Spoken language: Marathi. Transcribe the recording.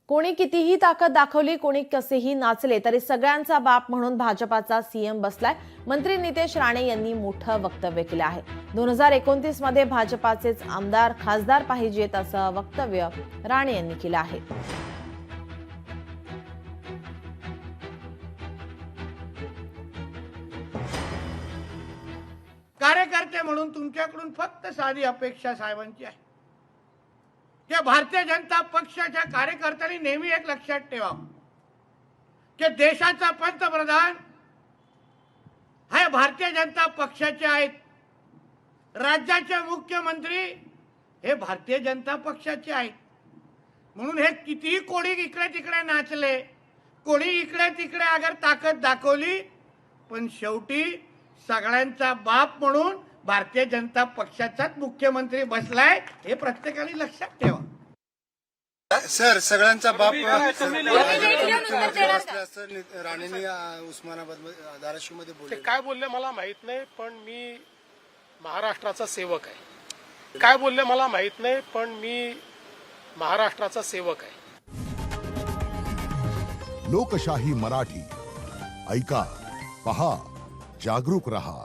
कोणी कितीही ताकद दाखवली, कोणी कसेही नाचले तरी सगळ्यांचा बाप म्हणून भाजपाचा सीएम बसलाय. मंत्री नितेश राणे यांनी मोठं वक्तव्य केलं आहे. 2029 मध्ये भाजपाचेच आमदार खासदार पाहिजेत असं वक्तव्य राणे यांनी केलं आहे. कार्यकर्ते म्हणून तुमच्याकडून फक्त साधी अपेक्षा साहेबांची आहे की भारतीय जनता पक्षाच्या कार्यकर्त्यांनी नेहमी एक लक्षात ठेवावं की देशाचा पंतप्रधान हे भारतीय जनता पक्षाचे आहेत, राज्याचे मुख्यमंत्री हे भारतीय जनता पक्षाचे आहेत. म्हणून हे कितीही कोणी इकडे तिकडे नाचले, कोणी इकडे तिकडे अगर ताकद दाखवली, पण शेवटी सगळ्यांचा बाप म्हणून भारतीय जनता पक्षाचाच मुख्यमंत्री बसलाय, हे प्रत्येकाने लक्षात ठेवा. सर, सगळ्यांचा बाप राणेंनी उस्मानाबाद धाराशिव मध्ये बोलले. काय बोलले मला माहित नाही, पण मी महाराष्ट्राचा सेवक आहे. काय बोलले मला माहित नाही, पण मी महाराष्ट्राचा सेवक आहे. लोकशाही मराठी ऐका, पहा, जागरूक रहा.